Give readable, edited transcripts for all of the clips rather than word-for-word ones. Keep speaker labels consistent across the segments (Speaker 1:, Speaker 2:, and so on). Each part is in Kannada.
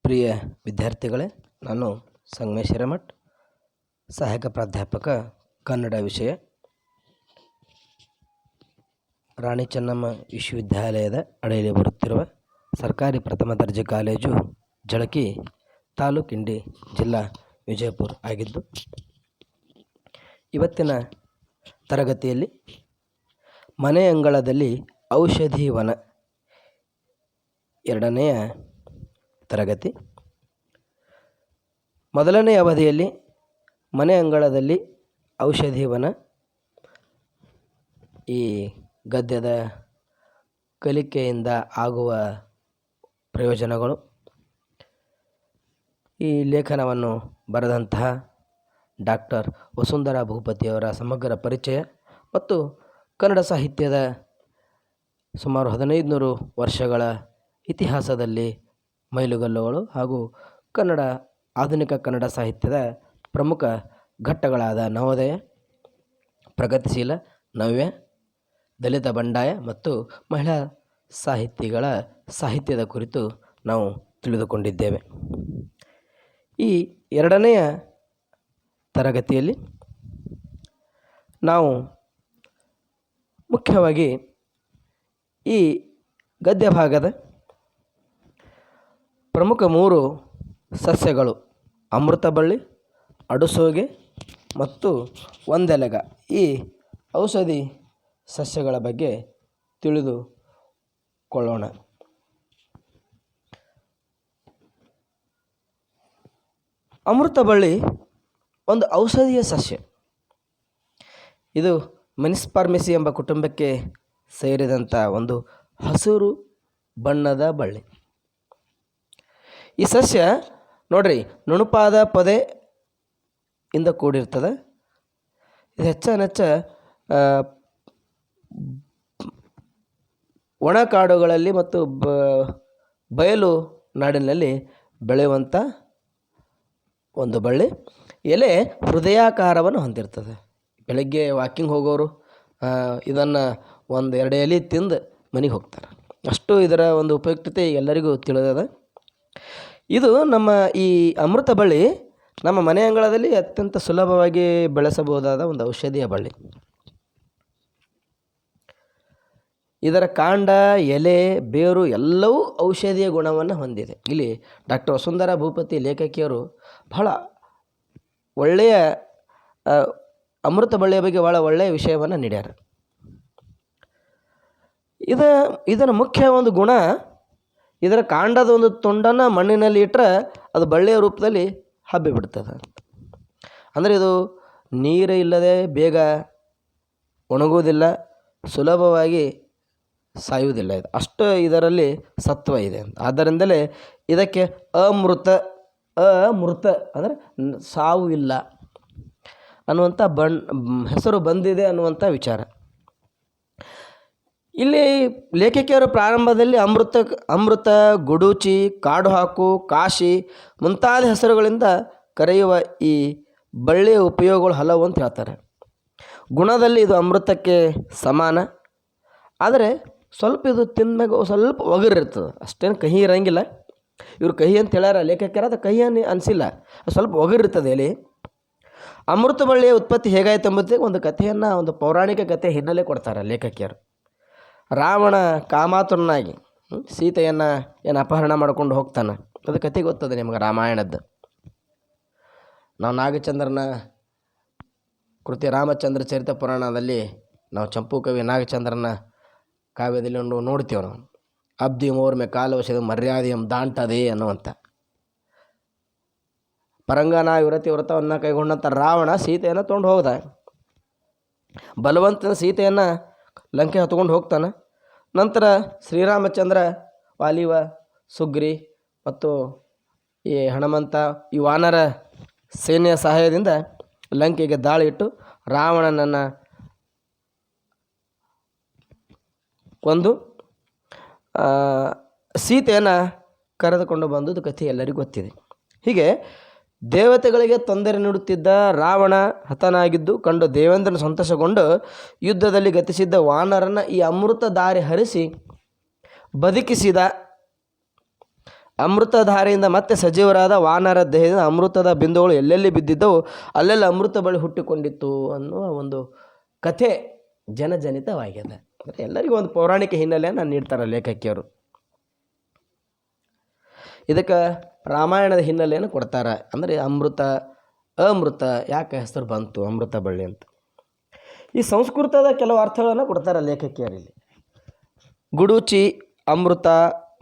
Speaker 1: ಪ್ರಿಯ ವಿದ್ಯಾರ್ಥಿಗಳೇ, ನಾನು ಸಂಗಮೇಶ್ ಹಿರೇಮಠ್, ಸಹಾಯಕ ಪ್ರಾಧ್ಯಾಪಕ ಕನ್ನಡ ವಿಷಯ, ರಾಣಿ ಚೆನ್ನಮ್ಮ ವಿಶ್ವವಿದ್ಯಾಲಯದ ಅಡಿಯಲ್ಲಿ ಬರುತ್ತಿರುವ ಸರ್ಕಾರಿ ಪ್ರಥಮ ದರ್ಜೆ ಕಾಲೇಜು ಜಳಕಿ, ತಾಲೂಕು ಇಂಡಿ, ಜಿಲ್ಲಾ ವಿಜಯಪುರ ಆಗಿದ್ದು, ಇವತ್ತಿನ ತರಗತಿಯಲ್ಲಿ ಮನೆ ಅಂಗಳದಲ್ಲಿ ಔಷಧಿ ವನ ಎರಡನೆಯ ತರಗತಿ. ಮೊದಲನೇ ಅವಧಿಯಲ್ಲಿ ಮನೆ ಅಂಗಳದಲ್ಲಿ ಔಷಧಿ ವನ, ಈ ಗದ್ಯದ ಕಲಿಕೆಯಿಂದ ಆಗುವ ಪ್ರಯೋಜನಗಳು, ಈ ಲೇಖನವನ್ನು ಬರೆದಂತಹ ಡಾಕ್ಟರ್ ವಸುಂಧರಾ ಭೂಪತಿಯವರ ಸಮಗ್ರ ಪರಿಚಯ ಮತ್ತು ಕನ್ನಡ ಸಾಹಿತ್ಯದ ಸುಮಾರು 1500 ವರ್ಷಗಳ ಇತಿಹಾಸದಲ್ಲಿ ಮೈಲುಗಲ್ಲುಗಳು ಹಾಗೂ ಆಧುನಿಕ ಕನ್ನಡ ಸಾಹಿತ್ಯದ ಪ್ರಮುಖ ಘಟ್ಟಗಳಾದ ನವೋದಯ, ಪ್ರಗತಿಶೀಲ, ನವ್ಯ, ದಲಿತ ಬಂಡಾಯ ಮತ್ತು ಮಹಿಳಾ ಸಾಹಿತಿಗಳ ಸಾಹಿತ್ಯದ ಕುರಿತು ನಾವು ತಿಳಿದುಕೊಂಡಿದ್ದೇವೆ. ಈ ಎರಡನೆಯ ತರಗತಿಯಲ್ಲಿ ನಾವು ಮುಖ್ಯವಾಗಿ ಈ ಗದ್ಯ ಭಾಗದ ಪ್ರಮುಖ 3 ಸಸ್ಯಗಳು, ಅಮೃತಬಳ್ಳಿ, ಅಡುಸೋಗೆ ಮತ್ತು ಒಂದೆಲಗ, ಈ ಔಷಧಿ ಸಸ್ಯಗಳ ಬಗ್ಗೆ ತಿಳಿದುಕೊಳ್ಳೋಣ. ಅಮೃತಬಳ್ಳಿ ಒಂದು ಔಷಧೀಯ ಸಸ್ಯ. ಇದು ಮೆನಿಸ್ಪರ್ಮೇಸಿ ಎಂಬ ಕುಟುಂಬಕ್ಕೆ ಸೇರಿದಂಥ ಒಂದು ಹಸಿರು ಬಣ್ಣದ ಬಳ್ಳಿ. ಈ ಸಸ್ಯ ನೋಡ್ರಿ, ನುಣುಪಾದ ಪೊದೆ ಇಂದ ಕೂಡಿರ್ತದೆ. ಇದು ಹೆಚ್ಚಾನೆಚ್ಚ ಒಣ ಕಾಡುಗಳಲ್ಲಿ ಮತ್ತು ಬಯಲು ನಾಡಿನಲ್ಲಿ ಬೆಳೆಯುವಂಥ ಒಂದು ಬಳ್ಳಿ. ಎಲೆ ಹೃದಯಾಕಾರವನ್ನು ಹೊಂದಿರ್ತದೆ. ಬೆಳಗ್ಗೆ ವಾಕಿಂಗ್ ಹೋಗೋರು ಇದನ್ನು 1-2 ಎಲೆ ತಿಂದು ಮನೆಗೆ ಹೋಗ್ತಾರೆ. ಅಷ್ಟು ಇದರ ಒಂದು ಉಪಯುಕ್ತತೆ ಎಲ್ಲರಿಗೂ ತಿಳಿದದ. ಇದು ನಮ್ಮ ಈ ಅಮೃತ ಬಳ್ಳಿ ನಮ್ಮ ಮನೆ ಅಂಗಳದಲ್ಲಿ ಅತ್ಯಂತ ಸುಲಭವಾಗಿ ಬೆಳೆಸಬಹುದಾದ ಒಂದು ಔಷಧಿಯ ಬಳ್ಳಿ. ಇದರ ಕಾಂಡ, ಎಲೆ, ಬೇರು ಎಲ್ಲವೂ ಔಷಧೀಯ ಗುಣವನ್ನು ಹೊಂದಿದೆ. ಇಲ್ಲಿ ಡಾಕ್ಟರ್ ವಸುಂಧರಾ ಭೂಪತಿ ಲೇಖಕಿಯರು ಬಹಳ ಒಳ್ಳೆಯ ಅಮೃತ ಬಳ್ಳಿಯ ಬಗ್ಗೆ ಭಾಳ ಒಳ್ಳೆಯ ವಿಷಯವನ್ನು ನೀಡ್ಯಾರ. ಇದರ ಮುಖ್ಯ ಒಂದು ಗುಣ, ಇದರ ಕಾಂಡದ ಒಂದು ತುಂಡನ್ನು ಮಣ್ಣಿನಲ್ಲಿ ಇಟ್ಟರೆ ಅದು ಬಳ್ಳಿಯ ರೂಪದಲ್ಲಿ ಹಬ್ಬಿ ಬಿಡ್ತದೆ. ಅಂದರೆ ಇದು ನೀರು ಇಲ್ಲದೆ ಬೇಗ ಒಣಗುವುದಿಲ್ಲ, ಸುಲಭವಾಗಿ ಸಾಯುವುದಿಲ್ಲ. ಇದು ಅಷ್ಟು ಇದರಲ್ಲಿ ಸತ್ವ ಇದೆ. ಆದ್ದರಿಂದಲೇ ಇದಕ್ಕೆ ಅಮೃತ ಅಂದರೆ ಸಾವು ಇಲ್ಲ ಅನ್ನುವಂಥ ಹೆಸರು ಬಂದಿದೆ ಅನ್ನುವಂಥ ವಿಚಾರ. ಇಲ್ಲಿ ಲೇಖಕಿಯರು ಪ್ರಾರಂಭದಲ್ಲಿ ಅಮೃತ, ಗುಡೂಚಿ, ಕಾಡು ಹಾಕು, ಕಾಶಿ ಮುಂತಾದ ಹೆಸರುಗಳಿಂದ ಕರೆಯುವ ಈ ಬಳ್ಳಿಯ ಉಪಯೋಗಗಳು ಹಲವು ಅಂತ ಹೇಳ್ತಾರೆ. ಗುಣದಲ್ಲಿ ಇದು ಅಮೃತಕ್ಕೆ ಸಮಾನ. ಆದರೆ ಸ್ವಲ್ಪ ಇದು ತಿಂದಾಗ ಸ್ವಲ್ಪ ಒಗರಿರ್ತದೆ, ಅಷ್ಟೇನು ಕಹಿ ಇರೋಂಗಿಲ್ಲ. ಇವರು ಕಹಿ ಅಂತ ಹೇಳ್ಯಾರ ಲೇಖಕಿಯರ, ಅದು ಕಹಿ ಅನಿಸಿಲ್ಲ, ಸ್ವಲ್ಪ ಒಗರಿರ್ತದೆ ಎಲೆ. ಅಮೃತ ಬಳ್ಳಿಯ ಉತ್ಪತ್ತಿ ಹೇಗಾಯ್ತು ಎಂಬುದಕ್ಕೆ ಒಂದು ಕಥೆಯನ್ನು, ಒಂದು ಪೌರಾಣಿಕ ಕಥೆ ಹಿನ್ನೆಲೆ ಕೊಡ್ತಾರೆ ಲೇಖಕಿಯರು. ರಾವಣ ಕಾಮಾತುರನಾಗಿ ಸೀತೆಯನ್ನು ಅಪಹರಣ ಮಾಡ್ಕೊಂಡು ಹೋಗ್ತಾನೆ. ಅದು ಕಥೆ ಗೊತ್ತದೆ ನಿಮಗೆ, ರಾಮಾಯಣದ್ದು. ನಾವು ನಾಗಚಂದ್ರನ ಕೃತಿ ರಾಮಚಂದ್ರ ಚರಿತ ಪುರಾಣದಲ್ಲಿ ನಾವು ಚಂಪೂ ಕವಿ ನಾಗಚಂದ್ರನ ಕಾವ್ಯದಲ್ಲಿ ನೋಡ್ತೀವಿ ನಾವು. ಅಬ್ದಿ ಮೋರ್ಮೆ ಕಾಲವಶದ ಮರ್ಯಾದೆಯಂ ದಾಂಟದೆ ಅನ್ನುವಂಥ. ಪರಂಗನ ಯುವತಿ ವ್ರತವನ್ನು ಕೈಗೊಂಡಂಥ ರಾವಣ ಸೀತೆಯನ್ನು ತೊಗೊಂಡು ಹೋಗ್ದ. ಬಲವಂತನ ಸೀತೆಯನ್ನು ಲಂಕೆ ಹೊತ್ಕೊಂಡು ಹೋಗ್ತಾನೆ. ನಂತರ ಶ್ರೀರಾಮಚಂದ್ರ, ವಾಲಿವ, ಸುಗ್ರಿ ಮತ್ತು ಈ ಹನುಮಂತ, ಈ ವಾನರ ಸೇನೆಯ ಸಹಾಯದಿಂದ ಲಂಕೆಗೆ ದಾಳಿ ಇಟ್ಟು ರಾವಣನನ್ನು ಕೊಂದು ಸೀತೆಯನ್ನು ಕರೆದುಕೊಂಡು ಬಂದುದು ಕಥೆ ಎಲ್ಲರಿಗೂ ಗೊತ್ತಿದೆ. ಹೀಗೆ ದೇವತೆಗಳಿಗೆ ತೊಂದರೆ ನೀಡುತ್ತಿದ್ದ ರಾವಣ ಹತನಾಗಿದ್ದು ಕಂಡು ದೇವೇಂದ್ರನ ಸಂತೋಷಗೊಂಡು ಯುದ್ಧದಲ್ಲಿ ಗತಿಸಿದ್ದ ವಾನರನ್ನು ಈ ಅಮೃತ ದಾರಿ ಹರಿಸಿ ಬದುಕಿಸಿದ ಅಮೃತಧಾರೆಯಿಂದ ಮತ್ತೆ ಸಜೀವರಾದ ವಾನರ ದೇಹದಿಂದ ಅಮೃತದ ಬಿಂದುಗಳು ಎಲ್ಲೆಲ್ಲಿ ಬಿದ್ದಿದ್ದವು ಅಲ್ಲೆಲ್ಲ ಅಮೃತ ಬಳ್ಳಿ ಹುಟ್ಟಿಕೊಂಡಿತ್ತು ಅನ್ನುವ ಒಂದು ಕಥೆ ಜನಜನಿತವಾಗಿದೆ. ಅಂದರೆ ಎಲ್ಲರಿಗೂ ಒಂದು ಪೌರಾಣಿಕ ಹಿನ್ನೆಲೆಯನ್ನು ನೀಡ್ತಾರೆ ಲೇಖಕಿಯರು. ಇದಕ್ಕೆ ರಾಮಾಯಣದ ಹಿನ್ನೆಲೆಯನ್ನು ಕೊಡ್ತಾರೆ. ಅಂದರೆ ಅಮೃತ ಯಾಕೆ ಹೆಸರು ಬಂತು ಅಮೃತ ಬಳ್ಳಿ ಅಂತ. ಈ ಸಂಸ್ಕೃತದ ಕೆಲವು ಅರ್ಥಗಳನ್ನು ಕೊಡ್ತಾರೆ ಲೇಖಕಿಯರಲ್ಲಿ. ಗುಡೂಚಿ, ಅಮೃತ,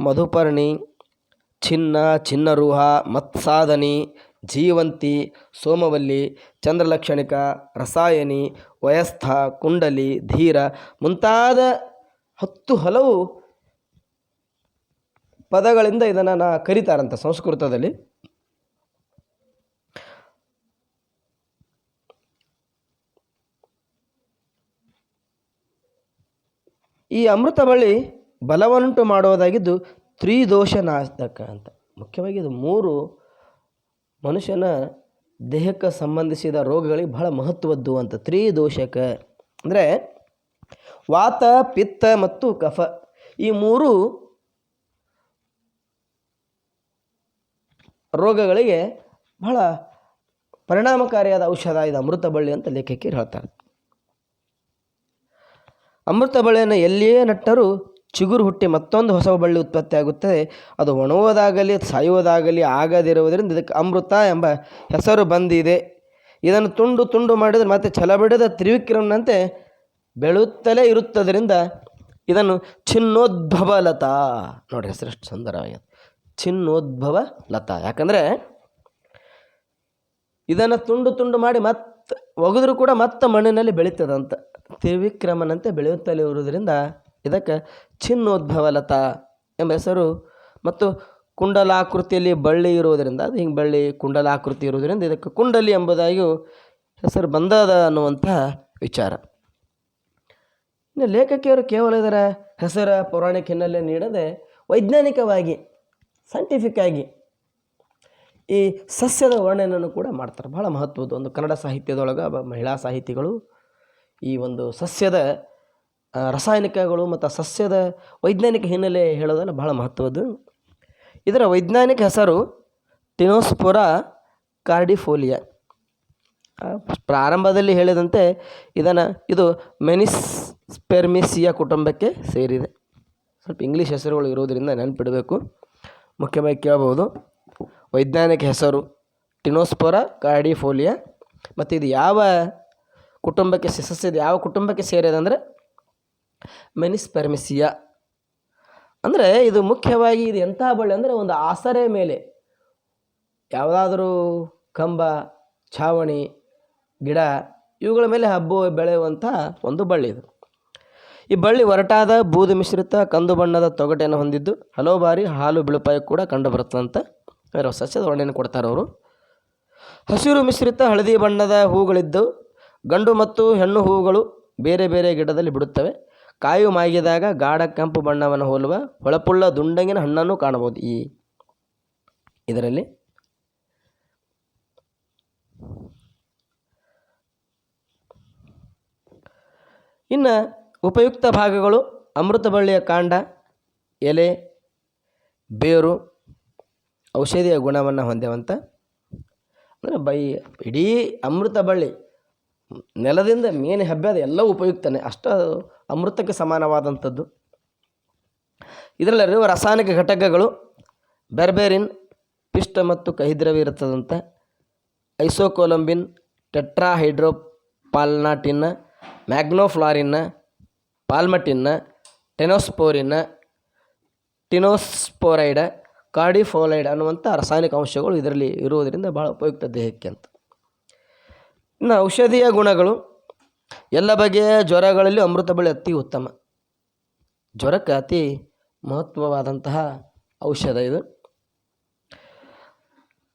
Speaker 1: ಮಧುಪರ್ಣಿ, ಚಿನ್ನರೂಹ, ಮತ್ಸಾಧನಿ, ಜೀವಂತಿ, ಸೋಮವಲ್ಲಿ, ಚಂದ್ರಲಕ್ಷಣಿಕ, ರಸಾಯನಿ, ವಯಸ್ಥ, ಕುಂಡಲಿ, ಧೀರ ಮುಂತಾದ 10 ಹಲವು ಪದಗಳಿಂದ ಇದನ್ನು ಕರೀತಾರಂತ ಸಂಸ್ಕೃತದಲ್ಲಿ. ಈ ಅಮೃತ ಬಳ್ಳಿ ಬಲವನ್ನುಂಟು ಮಾಡುವುದಾಗಿದ್ದು ತ್ರಿದೋಷನಾಶಕ ಅಂತ. ಮುಖ್ಯವಾಗಿ ಇದು 3 ಮನುಷ್ಯನ ದೇಹಕ್ಕೆ ಸಂಬಂಧಿಸಿದ ರೋಗಗಳಿಗೆ ಬಹಳ ಮಹತ್ವದ್ದು ಅಂತ. ತ್ರಿದೋಷಕ ಅಂದರೆ ವಾತ, ಪಿತ್ತ ಮತ್ತು ಕಫ, ಈ 3 ರೋಗಗಳಿಗೆ ಬಹಳ ಪರಿಣಾಮಕಾರಿಯಾದ ಔಷಧ ಇದು ಅಮೃತ ಬಳ್ಳಿ ಅಂತ ಲೇಖಕಿಯರು ಹೇಳ್ತಾರೆ. ಅಮೃತ ಬಳ್ಳಿಯನ್ನು ಎಲ್ಲಿಯೇ ನಟ್ಟರೂ ಚಿಗುರು ಹುಟ್ಟಿ ಮತ್ತೊಂದು ಹೊಸ ಬಳ್ಳಿ ಉತ್ಪತ್ತಿ ಆಗುತ್ತದೆ. ಅದು ಒಣುವುದಾಗಲಿ ಸಾಯುವುದಾಗಲಿ ಆಗದಿರುವುದರಿಂದ ಇದಕ್ಕೆ ಅಮೃತ ಎಂಬ ಹೆಸರು ಬಂದಿದೆ. ಇದನ್ನು ತುಂಡು ತುಂಡು ಮಾಡಿದರೆ ಮತ್ತೆ ಛಲಬಿಡದ ತ್ರಿವಿಕ್ರಮನಂತೆ ಬೆಳೆಯುತ್ತಲೇ ಇರುತ್ತದರಿಂದ ಇದನ್ನು ಚಿನ್ನೋದ್ಭವ ಲತಾ, ನೋಡಿ ಹೆಸರು ಎಷ್ಟು ಸುಂದರವಾಗಿದೆ, ಚಿನ್ನೋದ್ಭವ ಲತಾ. ಯಾಕಂದರೆ ಇದನ್ನು ತುಂಡು ತುಂಡು ಮಾಡಿ ಮತ್ತೆ ಒಗೆದ್ರೂ ಕೂಡ ಮತ್ತೆ ಮಣ್ಣಿನಲ್ಲಿ ಬೆಳೀತದಂತ. ತ್ರಿವಿಕ್ರಮನಂತೆ ಬೆಳೆಯುತ್ತಲೇ ಇರುವುದರಿಂದ ಇದಕ್ಕೆ ಚಿನ್ನೋದ್ಭವ ಲತಾ ಎಂಬ ಹೆಸರು. ಮತ್ತು ಕುಂಡಲಾಕೃತಿಯಲ್ಲಿ ಬಳ್ಳಿ ಇರುವುದರಿಂದ, ಅದು ಹಿಂಗೆ ಬಳ್ಳಿ ಕುಂಡಲಾಕೃತಿ ಇರುವುದರಿಂದ ಇದಕ್ಕೆ ಕುಂಡಲಿ ಎಂಬುದಾಗಿಯೂ ಹೆಸರು ಬಂದದ ಅನ್ನುವಂಥ ವಿಚಾರ. ಇನ್ನು ಲೇಖಕಿಯರು ಕೇವಲ ಇದರ ಹೆಸರ ಪೌರಾಣಿಕ ಹಿನ್ನೆಲೆ ನೀಡದೆ ವೈಜ್ಞಾನಿಕವಾಗಿ ಸೈಂಟಿಫಿಕ್ ಆಗಿ ಈ ಸಸ್ಯದ ವರ್ಣನೆಯನ್ನು ಕೂಡ ಮಾಡ್ತಾರೆ. ಬಹಳ ಮಹತ್ವದ್ದು. ಒಂದು ಕನ್ನಡ ಸಾಹಿತ್ಯದೊಳಗೆ ಮಹಿಳಾ ಸಾಹಿತಿಗಳು ಈ ಒಂದು ಸಸ್ಯದ ರಾಸಾಯನಿಕಗಳು ಮತ್ತು ಸಸ್ಯದ ವೈಜ್ಞಾನಿಕ ಹಿನ್ನೆಲೆ ಹೇಳೋದನ್ನು ಬಹಳ ಮಹತ್ವದ್ದು. ಇದರ ವೈಜ್ಞಾನಿಕ ಹೆಸರು ಟಿನೋಸ್ಪೊರಾ ಕಾರ್ಡಿಫೋಲಿಯಾ. ಪ್ರಾರಂಭದಲ್ಲಿ ಹೇಳಿದಂತೆ ಇದು ಮೆನಿಸ್ಪೆರ್ಮಿಸಿಯಾ ಕುಟುಂಬಕ್ಕೆ ಸೇರಿದೆ. ಸ್ವಲ್ಪ ಇಂಗ್ಲೀಷ್ ಹೆಸರುಗಳು ಇರೋದರಿಂದ ನೆನಪಿಡಬೇಕು. ಮುಖ್ಯವಾಗಿ ಕೇಳಬಹುದು. ವೈಜ್ಞಾನಿಕ ಹೆಸರು ಟಿನೋಸ್ಪೊರಾ ಕಾರ್ಡಿಫೋಲಿಯಾ. ಮತ್ತು ಇದು ಯಾವ ಕುಟುಂಬಕ್ಕೆ ಸಸ್ಯದ ಯಾವ ಕುಟುಂಬಕ್ಕೆ ಸೇರಿದೆ ಅಂದರೆ ಮೆನಿಸ್ಪೆರ್ಮಿಸಿಯಾ. ಅಂದರೆ ಇದು ಮುಖ್ಯವಾಗಿ ಇದು ಎಂಥ ಬಳ್ಳಿ ಅಂದರೆ ಒಂದು ಆಸರೆ ಮೇಲೆ ಯಾವುದಾದ್ರೂ ಕಂಬ, ಛಾವಣಿ, ಗಿಡ ಇವುಗಳ ಮೇಲೆ ಬೆಳೆಯುವಂಥ ಒಂದು ಬಳ್ಳಿ ಇದು. ಈ ಬಳ್ಳಿ ಒರಟಾದ ಬೂದು ಮಿಶ್ರಿತ ಕಂದು ಬಣ್ಣದ ತೊಗಟೆಯನ್ನು ಹೊಂದಿದ್ದು ಹಲವು ಬಾರಿ ಹಾಲು ಬಿಳುಪಾಯಿ ಕೂಡ ಕಂಡುಬರುತ್ತಂತ ಸಸ್ಯದ ವರ್ಣನೆ ಕೊಡ್ತಾರೆ ಅವರು. ಹಸಿರು ಮಿಶ್ರಿತ ಹಳದಿ ಬಣ್ಣದ ಹೂಗಳಿದ್ದು ಗಂಡು ಮತ್ತು ಹೆಣ್ಣು ಹೂಗಳು ಬೇರೆ ಬೇರೆ ಗಿಡದಲ್ಲಿ ಬಿಡುತ್ತವೆ. ಕಾಯು ಮಾಗಿದಾಗ ಗಾಢ ಕೆಂಪು ಬಣ್ಣವನ್ನು ಹೋಲುವ ಹೊಳಪುಳ್ಳ ದುಂಡಗಿನ ಹಣ್ಣನ್ನು ಕಾಣಬಹುದು ಇದರಲ್ಲಿ. ಇನ್ನು ಉಪಯುಕ್ತ ಭಾಗಗಳು ಅಮೃತ ಬಳ್ಳಿಯ ಕಾಂಡ, ಎಲೆ, ಬೇರು ಔಷಧಿಯ ಗುಣವನ್ನು ಹೊಂದೇವಂತ. ಅಂದರೆ ಇಡೀ ಅಮೃತ ಬಳ್ಳಿ ನೆಲದಿಂದ ಮೇಲೆ ಹಬ್ಬದ ಎಲ್ಲವೂ ಉಪಯುಕ್ತನೇ, ಅಷ್ಟು ಅಮೃತಕ್ಕೆ ಸಮಾನವಾದಂಥದ್ದು. ಇದರಲ್ಲಿರುವ ರಾಸಾಯನಿಕ ಘಟಕಗಳು ಬೆರ್ಬೇರಿನ್, ಪಿಷ್ಟ ಮತ್ತು ಕಹಿದ್ರವ್ಯ ಇರುತ್ತದಂತೆ. ಐಸೋಕೊಲಂಬಿನ್, ಟೆಟ್ರಾಹೈಡ್ರೋಪಾಲ್ನಾಟಿನ್, ಮ್ಯಾಗ್ನೋಫ್ಲಾರಿನ್, ಪಾಲ್ಮಟಿನ್, ಟೆನೋಸ್ಪೋರಿನ್, ಟಿನೋಸ್ಪೋರೈಡ್, ಕಾರ್ಡಿಫೋಲೈಡ್ ಅನ್ನುವಂಥ ರಾಸಾಯನಿಕ ಅಂಶಗಳು ಇದರಲ್ಲಿ ಇರುವುದರಿಂದ ಬಹಳ ಉಪಯುಕ್ತ ದೇಹಕ್ಕೆ ಅಂತ. ಇನ್ನು ಔಷಧೀಯ ಗುಣಗಳು ಎಲ್ಲ ಬಗೆಯ ಜ್ವರಗಳಲ್ಲಿ ಅಮೃತ ಬಳ್ಳಿ ಅತಿ ಉತ್ತಮ. ಜ್ವರಕ್ಕೆ ಅತಿ ಮಹತ್ವವಾದಂತಹ ಔಷಧ ಇದು.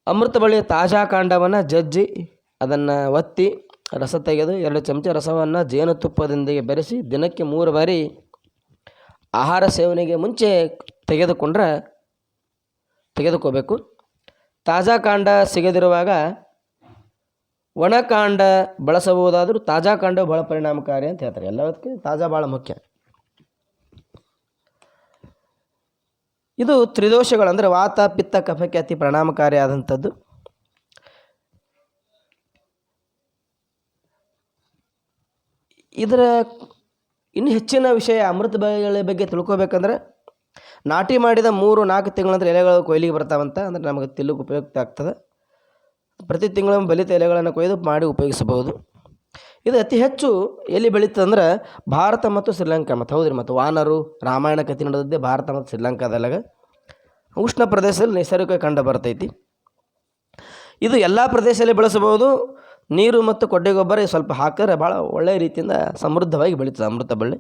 Speaker 1: ಅಮೃತ ಬಳ್ಳಿಯ ತಾಜಾ ಕಾಂಡವನ್ನು ಜಜ್ಜಿ ಅದನ್ನು ಒತ್ತಿ ರಸ ತೆಗೆದು 2 ಚಮಚ ರಸವನ್ನು ಜೇನುತುಪ್ಪದೊಂದಿಗೆ ಬೆರೆಸಿ ದಿನಕ್ಕೆ 3 ಬಾರಿ ಆಹಾರ ಸೇವನೆಗೆ ಮುಂಚೆ ತೆಗೆದುಕೋಬೇಕು. ತಾಜಾ ಕಾಂಡ ಸಿಗದಿರುವಾಗ ಒಣಕಾಂಡ ಬಳಸಬಹುದಾದರೂ ತಾಜಾ ಕಾಂಡ ಭಾಳ ಪರಿಣಾಮಕಾರಿ ಅಂತ ಹೇಳ್ತಾರೆ. ಎಲ್ಲದಕ್ಕೆ ತಾಜಾ ಭಾಳ ಮುಖ್ಯ. ಇದು ತ್ರಿದೋಷಗಳು ಅಂದರೆ ವಾತ ಪಿತ್ತ ಕಫಕ್ಕೆ ಅತಿ ಪರಿಣಾಮಕಾರಿಯಾದಂಥದ್ದು. ಇದರ ಇನ್ನು ಹೆಚ್ಚಿನ ವಿಷಯ ಅಮೃತ ಬಳ್ಳಿಗಳ ಬಗ್ಗೆ ತಿಳ್ಕೊಬೇಕಂದ್ರೆ ನಾಟಿ ಮಾಡಿದ 3-4 ತಿಂಗಳ ನಂತರ ಎಲೆಗಳು ಕೊಯ್ಲಿಗೆ ಬರ್ತಾವಂತ. ಅಂದರೆ ನಮಗೆ ತಿನ್ನಲಿಕ್ಕೆ ಉಪಯುಕ್ತ ಆಗ್ತದೆ. ಪ್ರತಿ ತಿಂಗಳು ಬಲಿತ ಎಲೆಗಳನ್ನು ಕೊಯ್ದು ಮಾಡಿ ಉಪಯೋಗಿಸಬಹುದು. ಇದು ಅತಿ ಹೆಚ್ಚು ಎಲ್ಲಿ ಬೆಳೀತದಂದ್ರೆ ಭಾರತ ಮತ್ತು ಶ್ರೀಲಂಕಾ. ಮತ್ತು ಹೌದ್ರಿ, ಮತ್ತು ವಾನರು ರಾಮಾಯಣ ಕಥೆ ನಡೆದದ್ದೇ ಭಾರತ ಮತ್ತು ಶ್ರೀಲಂಕಾದಲ್ಲಾಗ ಉಷ್ಣ ಪ್ರದೇಶದಲ್ಲಿ ನೈಸರ್ಗಿಕ ಕಂಡು ಬರ್ತೈತಿ. ಇದು ಎಲ್ಲ ಪ್ರದೇಶದಲ್ಲಿ ಬೆಳೆಸಬಹುದು. ನೀರು ಮತ್ತು ಕೊಡ್ಡೆ ಗೊಬ್ಬರ ಸ್ವಲ್ಪ ಹಾಕಿದ್ರೆ ಭಾಳ ಒಳ್ಳೆಯ ರೀತಿಯಿಂದ ಸಮೃದ್ಧವಾಗಿ ಬೆಳೀತದೆ ಅಮೃತ ಬಳ್ಳಿ.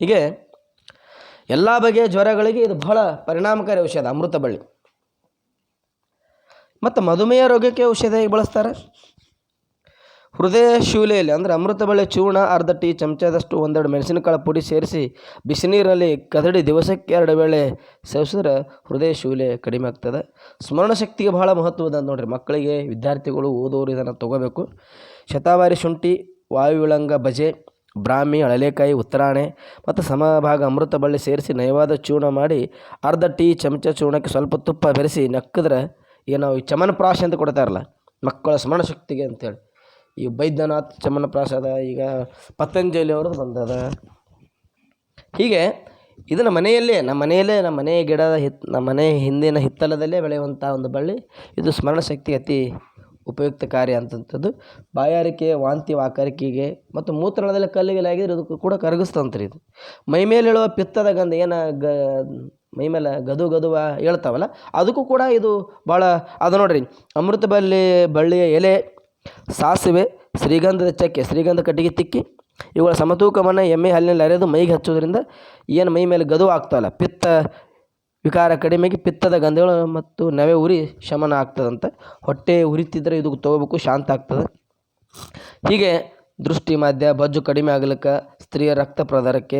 Speaker 1: ಹೀಗೆ ಎಲ್ಲ ಬಗೆಯ ಜ್ವರಗಳಿಗೆ ಇದು ಬಹಳ ಪರಿಣಾಮಕಾರಿ ಔಷಧ ಅಮೃತ ಬಳ್ಳಿ. ಮತ್ತು ಮಧುಮೇಹ ರೋಗಕ್ಕೆ ಔಷಧಿಯಾಗಿ ಬಳಸ್ತಾರೆ. ಹೃದಯ ಶೂಲೆಯಲ್ಲಿ ಅಂದರೆ ಅಮೃತ ಬಳ್ಳಿ ಚೂರ್ಣ ಅರ್ಧ ಟೀ ಚಮಚದಷ್ಟು 1-2 ಮೆಣಸಿನಕಾಳು ಪುಡಿ ಸೇರಿಸಿ ಬಿಸಿನೀರಲ್ಲಿ ಕದಡಿ ದಿವಸಕ್ಕೆ 2 ವೇಳೆ ಸೇವಿಸಿದ್ರೆ ಹೃದಯ ಶೂಲೆ ಕಡಿಮೆ ಆಗ್ತದೆ. ಸ್ಮರಣ ಶಕ್ತಿಗೆ ಬಹಳ ಮಹತ್ವದ ನೋಡಿರಿ. ಮಕ್ಕಳಿಗೆ, ವಿದ್ಯಾರ್ಥಿಗಳು, ಓದೋರು ಇದನ್ನು ತೊಗೋಬೇಕು. ಶತಾವರಿ ಶುಂಠಿ, ವಾಯುವಿಳಂಗ ಬಜೆ, ಬ್ರಾಹ್ಮಿ, ಹಳಲೇಕಾಯಿ, ಉತ್ತರಾಣೆ ಮತ್ತು ಸಮಭಾಗ ಅಮೃತ ಬಳ್ಳಿ ಸೇರಿಸಿ ನಯವಾದ ಚೂರ್ಣ ಮಾಡಿ ಅರ್ಧ ಟೀ ಚಮಚ ಚೂರ್ಣಕ್ಕೆ ಸ್ವಲ್ಪ ತುಪ್ಪ ಬೆರೆಸಿ ನಕ್ಕಿದ್ರೆ ಏನು ಚಮನಪ್ರಾಶ ಅಂತ ಕೊಡ್ತಾರಲ್ಲ ಮಕ್ಕಳ ಸ್ಮರಣ ಶಕ್ತಿಗೆ ಅಂತೇಳಿ, ಈ ಬೈದ್ಯನಾಥ್ ಚಮನಪ್ರಾಶದ, ಈಗ ಪತಂಜಲಿ ಅವ್ರದ್ದು ಬಂದದ. ಹೀಗೆ ಇದನ್ನು ನಮ್ಮ ಮನೆಯ ಗಿಡದ ನಮ್ಮ ಮನೆ ಹಿಂದಿನ ಹಿತ್ತಲದಲ್ಲೇ ಬೆಳೆಯುವಂಥ ಒಂದು ಬಳ್ಳಿ. ಇದು ಸ್ಮರಣ ಶಕ್ತಿ ಅತಿ ಉಪಯುಕ್ತಕಾರಿ ಅಂತಂಥದ್ದು. ಬಾಯಾರಿಕೆ, ವಾಂತಿ, ವಾಕರಿಕೆಗೆ ಮತ್ತು ಮೂತ್ರದಲ್ಲಿ ಕಲ್ಲಿಗೆಲಾಗಿದ್ರೆ ಇದಕ್ಕೂ ಕೂಡ ಕರಗಿಸ್ತಂತ್ರಿ. ಇದು ಮೈಮೇಲೆ ಹೇಳುವ ಪಿತ್ತದ ಗಂಧ ಮೈಮೇಲೆ ಗದುವ ಹೇಳ್ತಾವಲ್ಲ ಅದಕ್ಕೂ ಕೂಡ ಇದು ಭಾಳ ಅದು ನೋಡ್ರಿ. ಅಮೃತ ಬಳ್ಳಿಯ ಎಲೆ, ಸಾಸಿವೆ, ಶ್ರೀಗಂಧದ ಚಕ್ಕೆ, ಶ್ರೀಗಂಧ ಕಟ್ಟಿಗೆ ತಿಕ್ಕಿ ಇವುಗಳ ಸಮತೂಕವನ್ನು ಎಮ್ಮೆ ಹಾಲಿನಲ್ಲಿ ಅರೆದು ಮೈಗೆ ಹಚ್ಚೋದ್ರಿಂದ ಏನು ಮೈ ಮೇಲೆ ಗದು ಆಗ್ತಾವಲ್ಲ ಪಿತ್ತ ವಿಕಾರ ಕಡಿಮೆಗೆ ಪಿತ್ತದ ಗಂಧಗಳು ಮತ್ತು ನವೆ ಉರಿ ಶಮನ ಆಗ್ತದಂತೆ. ಹೊಟ್ಟೆ ಉರಿತಿದ್ರೆ ಇದು ತೊಗೋಬೇಕು, ಶಾಂತ ಆಗ್ತದೆ. ಹೀಗೆ ದೃಷ್ಟಿ ಮಾಧ್ಯ, ಬಜ್ಜು ಕಡಿಮೆ ಆಗ್ಲಿಕ್ಕೆ, ಸ್ತ್ರೀಯ ರಕ್ತ ಪ್ರದಾರಕ್ಕೆ,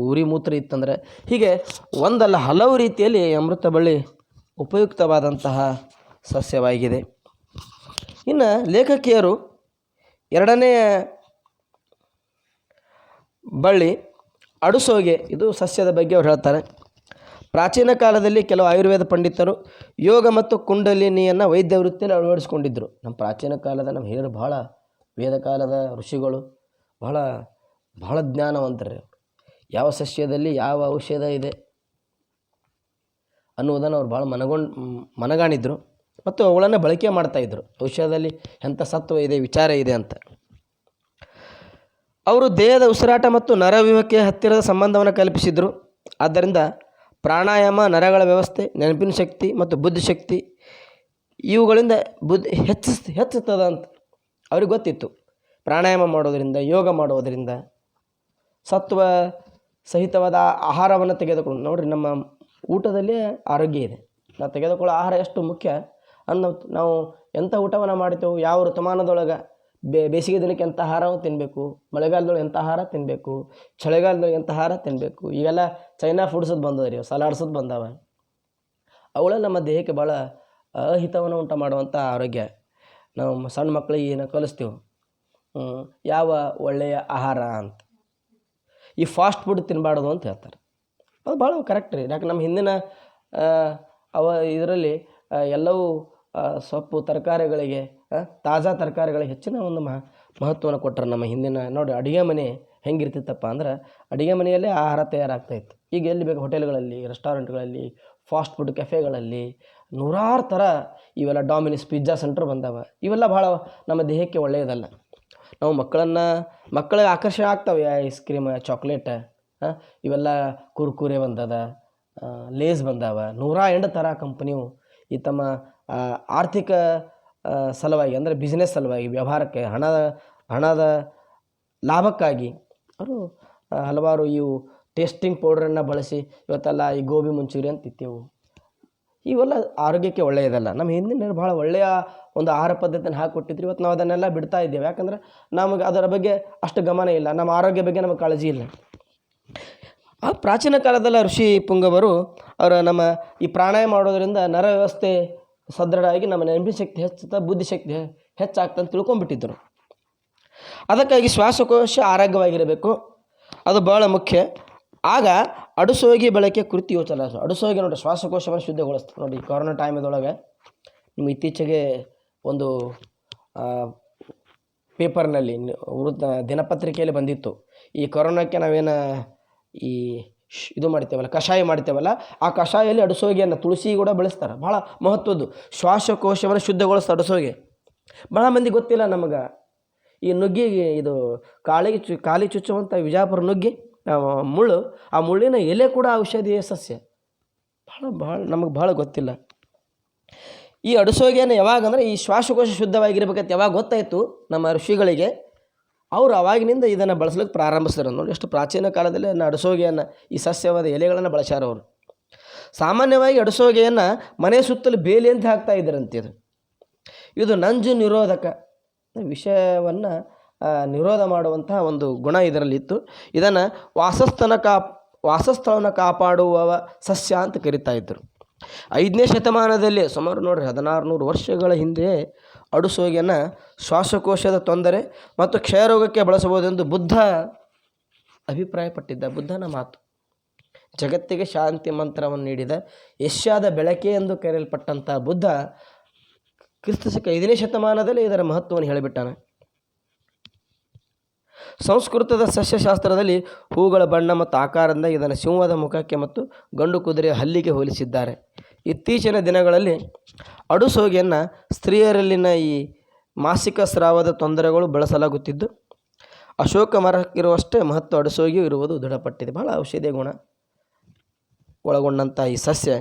Speaker 1: ಉರಿ ಮೂತ್ರ ಇತ್ತಂದರೆ, ಹೀಗೆ ಒಂದಲ್ಲ ಹಲವು ರೀತಿಯಲ್ಲಿ ಅಮೃತ ಬಳ್ಳಿ ಉಪಯುಕ್ತವಾದಂತಹ ಸಸ್ಯವಾಗಿದೆ. ಇನ್ನು ಲೇಖಕಿಯರು 2ನೇ ಬಳ್ಳಿ ಅಡುಸೋಗೆ, ಇದು ಸಸ್ಯದ ಬಗ್ಗೆ ಅವ್ರು ಹೇಳ್ತಾರೆ. ಪ್ರಾಚೀನ ಕಾಲದಲ್ಲಿ ಕೆಲವು ಆಯುರ್ವೇದ ಪಂಡಿತರು ಯೋಗ ಮತ್ತು ಕುಂಡಲಿನಿಯನ್ನು ವೈದ್ಯ ವೃತ್ತಿಯಲ್ಲಿ ಅಳವಡಿಸ್ಕೊಂಡಿದ್ದರು. ನಮ್ಮ ಪ್ರಾಚೀನ ಕಾಲದ ನಮ್ಮ ಹಿರಿಯರು ಬಹಳ ವೇದ ಕಾಲದ ಋಷಿಗಳು ಬಹಳ ಜ್ಞಾನವಂತರು. ಯಾವ ಸಸ್ಯದಲ್ಲಿ ಯಾವ ಔಷಧ ಇದೆ ಅನ್ನುವುದನ್ನು ಅವ್ರು ಭಾಳ ಮನಗಾಣಿದ್ರು ಮತ್ತು ಅವುಗಳನ್ನು ಬಳಕೆ ಮಾಡ್ತಾಯಿದ್ರು. ಔಷಧದಲ್ಲಿ ಎಂಥ ಸತ್ವ ಇದೆ, ವಿಚಾರ ಇದೆ ಅಂತ. ಅವರು ದೇಹದ ಉಸಿರಾಟ ಮತ್ತು ನರವ್ಯೂಹಕ್ಕೆ ಹತ್ತಿರದ ಸಂಬಂಧವನ್ನು ಕಲ್ಪಿಸಿದರು. ಆದ್ದರಿಂದ ಪ್ರಾಣಾಯಾಮ ನರಗಳ ವ್ಯವಸ್ಥೆ, ನೆನಪಿನ ಶಕ್ತಿ ಮತ್ತು ಬುದ್ಧಿಶಕ್ತಿ ಇವುಗಳಿಂದ ಹೆಚ್ಚುತ್ತದ ಅಂತ ಅವ್ರಿಗೆ ಗೊತ್ತಿತ್ತು. ಪ್ರಾಣಾಯಾಮ ಮಾಡೋದರಿಂದ, ಯೋಗ ಮಾಡೋದರಿಂದ, ಸತ್ವ ಸಹಿತವಾದ ಆಹಾರವನ್ನು ತೆಗೆದುಕೊಂಡು ನೋಡಿರಿ, ನಮ್ಮ ಊಟದಲ್ಲಿ ಆರೋಗ್ಯ ಇದೆ. ನಾವು ತೆಗೆದುಕೊಳ್ಳೋ ಆಹಾರ ಎಷ್ಟು ಮುಖ್ಯ ಅನ್ನೋ, ನಾವು ಎಂಥ ಊಟವನ್ನು ಮಾಡ್ತೇವೆ, ಯಾವ ಋತುಮಾನದೊಳಗೆ ಬೇಸಿಗೆ ದಿನಕ್ಕೆ ಎಂಥ ಆಹಾರವನ್ನು ತಿನ್ನಬೇಕು, ಮಳೆಗಾಲದೊಳಗೆ ಎಂಥ ಆಹಾರ ತಿನ್ನಬೇಕು, ಚಳಿಗಾಲದೊಳಗೆ ಎಂಥ ಆಹಾರ ತಿನ್ನಬೇಕು. ಈಗೆಲ್ಲ ಚೈನಾ ಫುಡ್ಸದು ಬಂದವ ರೀ, ಸಲಾಡ್ಸೋದು ಬಂದವ. ಅವುಗಳಲ್ಲಿ ನಮ್ಮ ದೇಹಕ್ಕೆ ಭಾಳ ಅಹಿತವನ್ನು ಉಂಟು ಮಾಡುವಂಥ ಆರೋಗ್ಯ. ನಾವು ಸಣ್ಣ ಮಕ್ಕಳಿಗೆ ಏನು ಕಲಿಸ್ತೀವಿ ಯಾವ ಒಳ್ಳೆಯ ಆಹಾರ ಅಂತ. ಈ ಫಾಸ್ಟ್ ಫುಡ್ ತಿನ್ನಬಾರ್ದು ಅಂತ ಹೇಳ್ತಾರೆ. ಅದು ಭಾಳ ಕರೆಕ್ಟ್ ರೀ. ಯಾಕೆ ನಮ್ಮ ಹಿಂದಿನ ಇದರಲ್ಲಿ ಎಲ್ಲವೂ ಸೊಪ್ಪು ತರಕಾರಿಗಳಿಗೆ, ತಾಜಾ ತರಕಾರಿಗಳಿಗೆ ಹೆಚ್ಚಿನ ಒಂದು ಮಹತ್ವವನ್ನು ಕೊಟ್ಟರು. ನಮ್ಮ ಹಿಂದಿನ ನೋಡಿ ಅಡುಗೆ ಮನೆ ಹೆಂಗಿರ್ತಿತ್ತಪ್ಪ ಅಂದ್ರೆ, ಅಡುಗೆ ಮನೆಯಲ್ಲೇ ಆಹಾರ ತಯಾರಾಗ್ತಾಯಿತ್ತು. ಈಗ ಎಲ್ಲಿ ಬೇಕು ಹೋಟೆಲ್ಗಳಲ್ಲಿ, ರೆಸ್ಟೋರೆಂಟ್ಗಳಲ್ಲಿ, ಫಾಸ್ಟ್ ಫುಡ್ ಕೆಫೆಗಳಲ್ಲಿ ನೂರಾರು ಥರ ಇವೆಲ್ಲ ಡಾಮಿನಿಸ್ ಪಿಜ್ಜಾ ಸೆಂಟ್ರ್ ಬಂದಾವ. ಇವೆಲ್ಲ ಭಾಳ ನಮ್ಮ ದೇಹಕ್ಕೆ ಒಳ್ಳೆಯದಲ್ಲ. ನಾವು ಮಕ್ಕಳಿಗೆ ಆಕರ್ಷಣೆ ಆಗ್ತವೆ. ಐಸ್ ಕ್ರೀಮ್, ಚಾಕ್ಲೇಟ್, ಇವೆಲ್ಲ ಕುರ್ಕುರೆ ಬಂದದ, ಲೇಸ್ ಬಂದಾವ. 108 ಥರ ಕಂಪ್ನಿಯು ಈ ತಮ್ಮ ಆರ್ಥಿಕ ಸಲುವಾಗಿ ಅಂದರೆ ಬಿಸ್ನೆಸ್ ಸಲುವಾಗಿ, ವ್ಯವಹಾರಕ್ಕೆ, ಹಣದ ಲಾಭಕ್ಕಾಗಿ ಅವರು ಹಲವಾರು ಇವು ಟೇಸ್ಟಿಂಗ್ ಪೌಡ್ರನ್ನು ಬಳಸಿ ಇವತ್ತೆಲ್ಲ ಈ ಗೋಬಿ ಮಂಚೂರಿ ಅಂತ ಇತ್ತೇವು. ಇವೆಲ್ಲ ಆರೋಗ್ಯಕ್ಕೆ ಒಳ್ಳೆಯದಲ್ಲ. ನಮ್ಮ ಹಿಂದಿನ ಭಾಳ ಒಳ್ಳೆಯ ಒಂದು ಆಹಾರ ಪದ್ಧತಿಯನ್ನು ಹಾಕಿಕೊಟ್ಟಿದ್ರು. ಇವತ್ತು ನಾವು ಅದನ್ನೆಲ್ಲ ಬಿಡ್ತಾ ಇದ್ದೇವೆ. ಯಾಕಂದರೆ ನಮಗೆ ಅದರ ಬಗ್ಗೆ ಅಷ್ಟು ಗಮನ ಇಲ್ಲ, ನಮ್ಮ ಆರೋಗ್ಯ ಬಗ್ಗೆ ನಮಗೆ ಕಾಳಜಿ ಇಲ್ಲ. ಆ ಪ್ರಾಚೀನ ಕಾಲದಲ್ಲ ಋಷಿ ಪುಂಗವರು ಅವರ ನಮ್ಮ ಈ ಪ್ರಾಣಾಯಾಮ ಮಾಡೋದರಿಂದ ನರ ವ್ಯವಸ್ಥೆ ಸದೃಢವಾಗಿ ನಮ್ಮ ನೆನಪಿನ ಶಕ್ತಿ ಹೆಚ್ಚುತ್ತಾ, ಬುದ್ಧಿಶಕ್ತಿ ಹೆಚ್ಚಾಗ್ತಂತ ತಿಳ್ಕೊಂಡ್ಬಿಟ್ಟಿದ್ದರು. ಅದಕ್ಕಾಗಿ ಶ್ವಾಸಕೋಶ ಆರೋಗ್ಯವಾಗಿರಬೇಕು, ಅದು ಭಾಳ ಮುಖ್ಯ. ಆಗ ಅಡುಸೋಗಿ ಬಳಕೆ ಕುರಿತು ಯೋಚನೆ. ಅಡುಸೋಗಿ ನೋಡಿ ಶ್ವಾಸಕೋಶವನ್ನು ಶುದ್ಧಗೊಳಿಸ್ತದೆ. ನೋಡಿ ಕೊರೋನಾ ಟೈಮದೊಳಗೆ ನಿಮ್ಮ ಇತ್ತೀಚೆಗೆ ಒಂದು ಪೇಪರ್ನಲ್ಲಿ ದಿನಪತ್ರಿಕೆಯಲ್ಲಿ ಬಂದಿತ್ತು. ಈ ಕೊರೋನಾಕ್ಕೆ ನಾವೇನು ಈ ಇದು ಮಾಡ್ತೇವಲ್ಲ, ಕಷಾಯ ಮಾಡ್ತೇವಲ್ಲ, ಆ ಕಷಾಯಲ್ಲಿ ಅಡುಸೋಗಿಯನ್ನು ತುಳಸಿ ಕೂಡ ಬಳಸ್ತಾರೆ. ಭಾಳ ಮಹತ್ವದ್ದು, ಶ್ವಾಸಕೋಶವನ್ನು ಶುದ್ಧಗೊಳಿಸ್ತಾರೆ ಅಡುಸೋಗಿ. ಭಾಳ ಮಂದಿ ಗೊತ್ತಿಲ್ಲ ನಮಗೆ. ಈ ನುಗ್ಗಿಗೆ ಇದು ಕಾಲಿ ಚುಚ್ಚುವಂಥ ವಿಜಾಪುರ ನುಗ್ಗಿ ಮುಳ್ಳು, ಆ ಮುಳ್ಳಿನ ಎಲೆ ಕೂಡ ಔಷಧೀಯ ಸಸ್ಯ. ಭಾಳ ನಮಗೆ ಭಾಳ ಗೊತ್ತಿಲ್ಲ. ಈ ಅಡುಸೋಗಿಯನ್ನು ಯಾವಾಗ ಅಂದರೆ ಈ ಶ್ವಾಸಕೋಶ ಶುದ್ಧವಾಗಿರ್ಬೇಕಂತ ಯಾವಾಗ ಗೊತ್ತಾಯಿತು ನಮ್ಮ ಋಷಿಗಳಿಗೆ, ಅವರು ಅವಾಗಿನಿಂದ ಇದನ್ನು ಬಳಸಲಿಕ್ಕೆ ಪ್ರಾರಂಭಿಸಿದ್ರು. ನೋಡಿ ಎಷ್ಟು ಪ್ರಾಚೀನ ಕಾಲದಲ್ಲಿ ಅಡುಸೋಗಿಯನ್ನು, ಈ ಸಸ್ಯವಾದ ಎಲೆಗಳನ್ನು ಬಳಸ್ಯಾರ ಅವರು. ಸಾಮಾನ್ಯವಾಗಿ ಅಡುಸೋಗಿಯನ್ನು ಮನೆ ಸುತ್ತಲೂ ಬೇಲಿ ಅಂತ ಹಾಕ್ತಾ ಇದ್ದರಂತೆ. ಇದು ನಂಜು ನಿರೋಧಕ, ವಿಷವನ್ನು ನಿರೋಧ ಮಾಡುವಂತಹ ಒಂದು ಗುಣ ಇದರಲ್ಲಿತ್ತು. ಇದನ್ನು ವಾಸಸ್ಥಳವನ್ನು ಕಾಪಾಡುವ ಸಸ್ಯ ಅಂತ ಕರಿತಾ ಇದ್ದರು. 5ನೇ ಶತಮಾನದಲ್ಲಿ ಸುಮಾರು ನೋಡ್ರಿ 1600 ವರ್ಷಗಳ ಹಿಂದೆ ಅಡುಸೋಗಿಯನ್ನು ಶ್ವಾಸಕೋಶದ ತೊಂದರೆ ಮತ್ತು ಕ್ಷಯರೋಗಕ್ಕೆ ಬಳಸಬಹುದೆಂದು ಬುದ್ಧ ಅಭಿಪ್ರಾಯಪಟ್ಟಿದ್ದ. ಬುದ್ಧನ ಮಾತು. ಜಗತ್ತಿಗೆ ಶಾಂತಿ ಮಂತ್ರವನ್ನು ನೀಡಿದ ಏಷ್ಯಾದ ಬೆಳಕೆ ಎಂದು ಕರೆಯಲ್ಪಟ್ಟಂಥ ಬುದ್ಧ ಕ್ರಿಸ್ತಶಕ 5ನೇ ಶತಮಾನದಲ್ಲಿ ಇದರ ಮಹತ್ವವನ್ನು ಹೇಳಿಬಿಟ್ಟಾನೆ. ಸಂಸ್ಕೃತದ ಸಸ್ಯಶಾಸ್ತ್ರದಲ್ಲಿ ಹೂಗಳ ಬಣ್ಣ ಮತ್ತು ಆಕಾರದಿಂದ ಇದನ್ನು ಸಿಂಹದ ಮುಖಕ್ಕೆ ಮತ್ತು ಗಂಡು ಕುದುರೆಯ ಹಲ್ಲಿಗೆ ಹೋಲಿಸಿದ್ದಾರೆ. ಇತ್ತೀಚಿನ ದಿನಗಳಲ್ಲಿ ಅಡುಸೋಗಿಯನ್ನು ಸ್ತ್ರೀಯರಲ್ಲಿನ ಈ ಮಾಸಿಕ ಸ್ರಾವದ ತೊಂದರೆಗಳು ಬಳಸಲಾಗುತ್ತಿದ್ದು, ಅಶೋಕ ಮರಕ್ಕಿರುವಷ್ಟೇ ಮಹತ್ವ ಅಡುಸೋಗಿಯೂ ಇರುವುದು ದೃಢಪಟ್ಟಿದೆ. ಬಹಳ ಔಷಧೀಯ ಗುಣ ಒಳಗೊಂಡಂಥ ಈ ಸಸ್ಯ.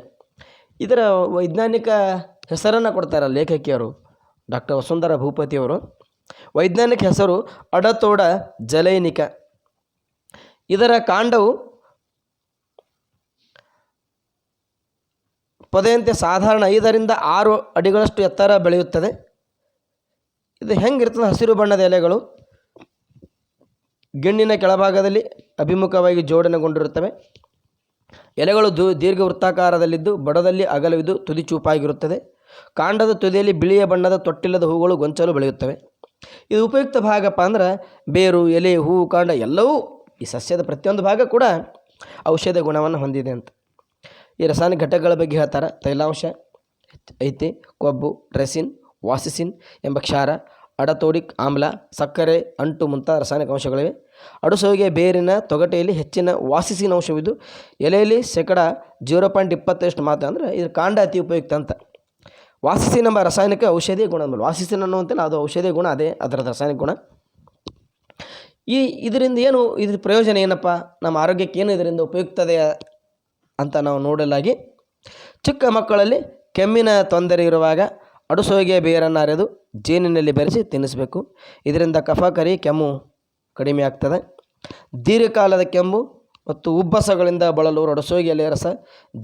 Speaker 1: ಇದರ ವೈಜ್ಞಾನಿಕ ಹೆಸರನ್ನು ಕೊಡ್ತಾರೆ ಲೇಖಕಿಯರು, ಡಾಕ್ಟರ್ ವಸುಂಧರಾ ಭೂಪತಿಯವರು. ವೈಜ್ಞಾನಿಕ ಹೆಸರು ಅಡತೋಡ ಜಲೈನಿಕ. ಇದರ ಕಾಂಡವು ಪೊದೆಯಂತೆ ಸಾಧಾರಣ 5ರಿಂದ 6 ಅಡಿಗಳಷ್ಟು ಎತ್ತರ ಬೆಳೆಯುತ್ತದೆ. ಇದು ಹೆಂಗಿರ್ತದೆ? ಹಸಿರು ಬಣ್ಣದ ಎಲೆಗಳು ಗಿಣ್ಣಿನ ಕೆಳಭಾಗದಲ್ಲಿ ಅಭಿಮುಖವಾಗಿ ಜೋಡಣೆಗೊಂಡಿರುತ್ತವೆ. ಎಲೆಗಳು ದೀರ್ಘ ವೃತ್ತಾಕಾರದಲ್ಲಿದ್ದು ಬುಡದಲ್ಲಿ ಅಗಲವಿದ್ದು ತುದಿ ಚೂಪಾಗಿರುತ್ತದೆ. ಕಾಂಡದ ತುದಿಯಲ್ಲಿ ಬಿಳಿಯ ಬಣ್ಣದ ತೊಟ್ಟಿಲ್ಲದ ಹೂಗಳು ಗೊಂಚಲು ಬೆಳೆಯುತ್ತವೆ. ಇದು ಉಪಯುಕ್ತ ಭಾಗಪ್ಪ ಅಂದ್ರೆ ಬೇರು, ಎಲೆ, ಹೂವು, ಕಾಂಡ ಎಲ್ಲವೂ ಈ ಸಸ್ಯದ ಪ್ರತಿಯೊಂದು ಭಾಗ ಕೂಡ ಔಷಧ ಗುಣವನ್ನು ಹೊಂದಿದೆ ಅಂತ. ಈ ರಾಸಾಯನಿಕ ಘಟಕಗಳ ಬಗ್ಗೆ ಹೇಳ್ತಾರೆ. ತೈಲಾಂಶ ಐತಿ, ಕೊಬ್ಬು, ರೆಸಿನ್, ವಾಸಿಸಿನ್ ಎಂಬ ಕ್ಷಾರ, ಅಡತೋಡಿಕ್ ಆಮ್ಲ, ಸಕ್ಕರೆ, ಅಂಟು ಮುಂತಾದ ರಾಸಾಯನಿಕ ಅಂಶಗಳಿವೆ. ಅಡುಸೋಗೆ ಬೇರಿನ ತೊಗಟೆಯಲ್ಲಿ ಹೆಚ್ಚಿನ ವಾಸಿಸಿನ ಅಂಶವಿದ್ದು ಎಲೆಯಲ್ಲಿ 0.25% ಮಾತ್ರ. ಅಂದರೆ ಇದ್ರ ಕಾಂಡ ಅತಿ ಉಪಯುಕ್ತ ಅಂತ. ವಾಸಿಸಿನ್ ಎಂಬ ರಾಸಾಯನಿಕ ಔಷಧೀಯ ಗುಣ. ವಾಸಿಸಿನ್ ಅನ್ನುವಂತಿಲ್ಲ, ಅದು ಔಷಧೀಯ ಗುಣ, ಅದೇ ಅದರ ರಾಸಾಯನಿಕ ಗುಣ. ಇದರಿಂದ ಏನು, ಇದ್ರ ಪ್ರಯೋಜನ ಏನಪ್ಪ, ನಮ್ಮ ಆರೋಗ್ಯಕ್ಕೆ ಏನು ಇದರಿಂದ ಉಪಯುಕ್ತದೆ ಅಂತ ನಾವು ನೋಡಲಾಗಿ, ಚಿಕ್ಕ ಮಕ್ಕಳಲ್ಲಿ ಕೆಮ್ಮಿನ ತೊಂದರೆ ಇರುವಾಗ ಅಡುಸೋಗೆ ಬೇರನ್ನು ಅರೆದು ಜೇನಿನಲ್ಲಿ ಬೆರೆಸಿ ತಿನ್ನಿಸಬೇಕು. ಇದರಿಂದ ಕಫ, ಕರಿ, ಕೆಮ್ಮು ಕಡಿಮೆ ಆಗ್ತದೆ. ದೀರ್ಘಕಾಲದ ಕೆಮ್ಮು ಮತ್ತು ಉಬ್ಬಸಗಳಿಂದ ಬಳಲುವರು ಅಡುಸೋಗೆ ಎಲೆಯ ರಸ,